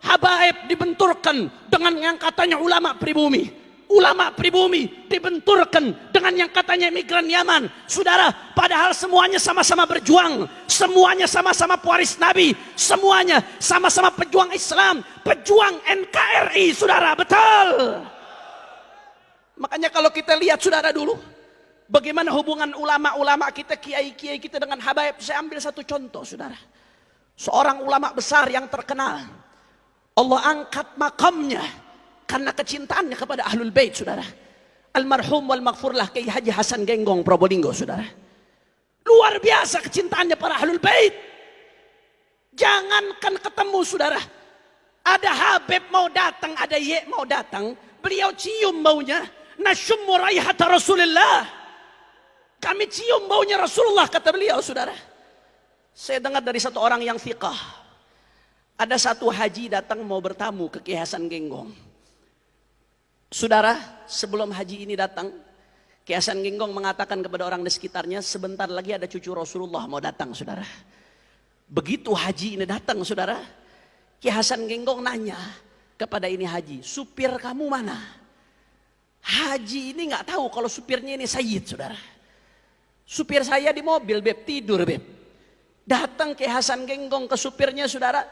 habaib dibenturkan dengan yang katanya ulama pribumi. Ulama pribumi dibenturkan dengan yang katanya migran Yaman. Saudara, padahal semuanya sama-sama berjuang, semuanya sama-sama pewaris Nabi, semuanya sama-sama pejuang Islam, pejuang NKRI, saudara, betul. Makanya kalau kita lihat saudara dulu, bagaimana hubungan ulama-ulama kita, kiai-kiai kita dengan habaib. Saya ambil satu contoh saudara. Seorang ulama besar yang terkenal, Allah angkat makamnya karena kecintaannya kepada Ahlul Bait saudara. Almarhum wal maghfurlah Kiai Haji Hasan Genggong Probolinggo saudara. Luar biasa kecintaannya para Ahlul Bait. Jangankan ketemu saudara, ada Habib mau datang, ada Ye mau datang, beliau cium baunya. Nasyummu raihata Rasulullah, kami cium baunya Rasulullah, kata beliau saudara. Saya dengar dari satu orang yang thiqah, ada satu haji datang mau bertamu ke Kiai Hasan Genggong. Saudara, sebelum haji ini datang, Kiai Hasan Genggong mengatakan kepada orang di sekitarnya, sebentar lagi ada cucu Rasulullah mau datang saudara. Begitu haji ini datang saudara, Kiai Hasan Genggong nanya kepada ini haji, supir kamu mana? Haji ini nggak tahu kalau supirnya ini Sayyid saudara. Supir saya di mobil beb, tidur beb. Datang ke Hasan Genggong ke supirnya saudara,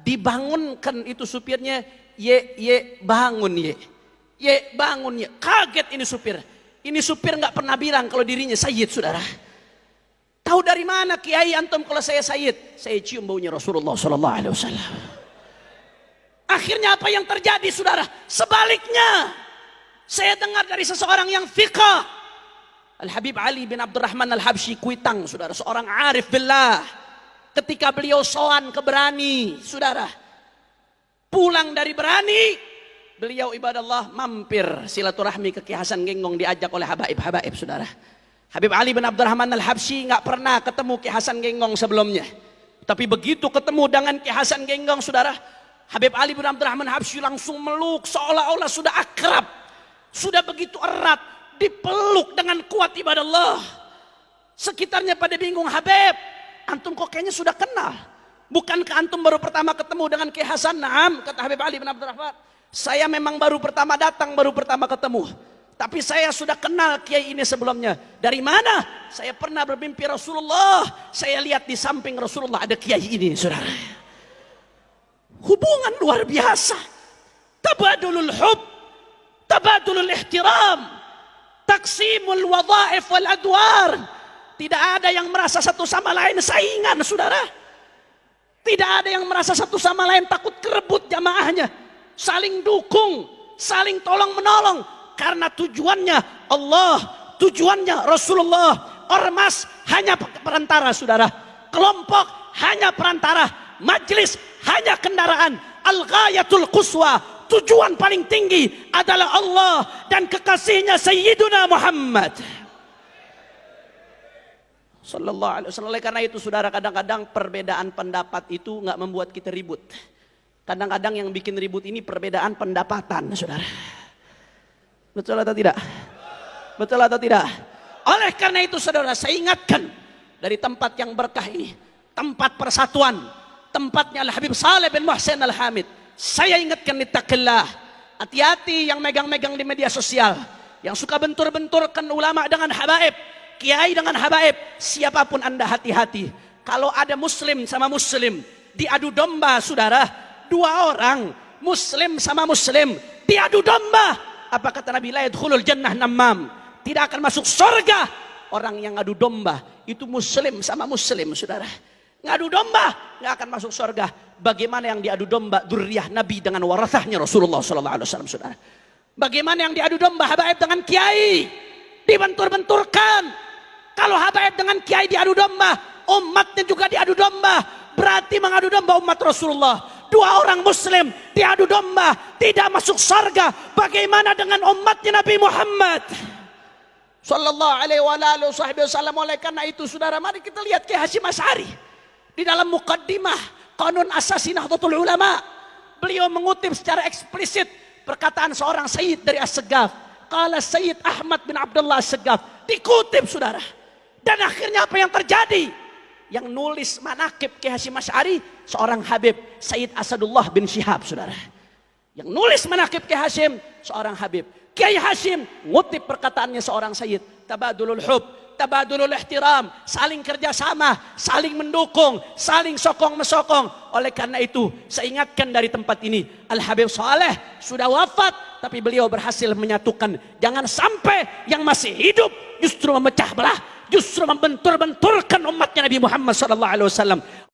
dibangunkan itu supirnya, ye bangun ye bangun ye. Kaget ini supir. Ini supir nggak pernah bilang kalau dirinya Sayyid saudara. Tahu dari mana kiai antum kalau saya Sayyid? Saya cium baunya Rasulullah Sallallahu Alaihi Wasallam. Akhirnya apa yang terjadi saudara? Sebaliknya, saya dengar dari seseorang yang thiqah, Al-Habib Ali bin Abdurrahman Al-Habsyi Kuitang saudara, seorang arif billah. Ketika beliau soan ke Berani saudara, pulang dari Berani, beliau ibadallah mampir silaturahmi ke Kiai Hasan Genggong, diajak oleh habaib saudara. Habib Ali bin Abdurrahman Al-Habsyi nggak pernah ketemu Kiai Hasan Genggong sebelumnya, tapi begitu ketemu dengan Kiai Hasan Genggong saudara, Habib Ali bin Abdurrahman Al-Habsyi langsung meluk seolah-olah sudah akrab, sudah begitu erat, dipeluk dengan kuat ibadallah. Sekitarnya pada bingung, Habib, antum kok kayaknya sudah kenal. Bukankah antum baru pertama ketemu dengan Kiai Hasan? Naam, kata Habib Ali bin Abdurrahman. Saya memang baru pertama datang, baru pertama ketemu. Tapi saya sudah kenal Kiai ini sebelumnya. Dari mana? Saya pernah bermimpi Rasulullah. Saya lihat di samping Rasulullah ada Kiai ini, saudara. Hubungan luar biasa. Tabadulul hub, tabadulul ihtiram, taksimul wadhaif wal adwar. Tidak ada yang merasa satu sama lain saingan saudara. Tidak ada yang merasa satu sama lain takut kerebut jamaahnya. Saling dukung, saling tolong menolong. Karena tujuannya Allah, tujuannya Rasulullah. Ormas hanya perantara saudara. Kelompok hanya perantara. Majlis hanya kendaraan. Al-ghayatul quswa, tujuan paling tinggi adalah Allah dan kekasihnya Sayyiduna Muhammad Sallallahu Alaihi Wasallam. Oleh karena itu saudara, kadang-kadang perbedaan pendapat itu nggak membuat kita ribut. Kadang-kadang yang bikin ribut ini perbedaan pendapatan saudara. Betul atau tidak? Betul atau tidak? Oleh karena itu saudara, saya ingatkan dari tempat yang berkah ini, tempat persatuan, tempatnya Al-Habib Saleh bin Muhsin Al-Hamid. Saya ingatkan, ittaqillah. Hati-hati yang megang-megang di media sosial, yang suka bentur-benturkan ulama dengan habaib, kiai dengan habaib. Siapapun anda, hati-hati. Kalau ada muslim sama muslim diadu domba saudara, dua orang muslim sama muslim diadu domba, apa kata Nabi? La yadkhulul jannah namam, tidak akan masuk surga orang yang ngadu domba. Itu muslim sama muslim saudara, ngadu domba nggak akan masuk surga. Bagaimana yang diadu domba dzurriyyah Nabi dengan warathahnya Rasulullah Sallallahu Alaihi Wasallam saudara? Bagaimana yang diadu domba habaib dengan kiai, dibentur-benturkan. Kalau habaib dengan kiai diadu domba, umatnya juga diadu domba, berarti mengadu domba umat Rasulullah. Dua orang muslim diadu domba, tidak masuk surga. Bagaimana dengan umatnya Nabi Muhammad Sallallahu Alaihi Wasallam? Oleh karena itu saudara, mari kita lihat Kiai Hasyim Asy'ari di dalam muqaddimah Qanun Asasi Nahdlatul Ulama. Beliau mengutip secara eksplisit perkataan seorang Sayyid dari As-Saggaf. Qala Sayyid Ahmad bin Abdullah As-Saggaf, dikutip saudara. Dan akhirnya apa yang terjadi? yang nulis manakib Kiai Hasyim Asy'ari seorang Habib Sayyid Asadullah bin Syihab, saudara. Yang nulis manakib Kiai Hasyim seorang Habib. Kiai Hasyim ngutip perkataannya seorang Sayyid, tabadulul hub, tabadulul ihtiram, saling kerjasama, saling mendukung, saling sokong mesokong. Oleh karena itu saya ingatkan dari tempat ini, Al Habib Saleh sudah wafat tapi beliau berhasil menyatukan. Jangan sampai yang masih hidup justru memecah belah, justru membentur-benturkan umatnya Nabi Muhammad SAW.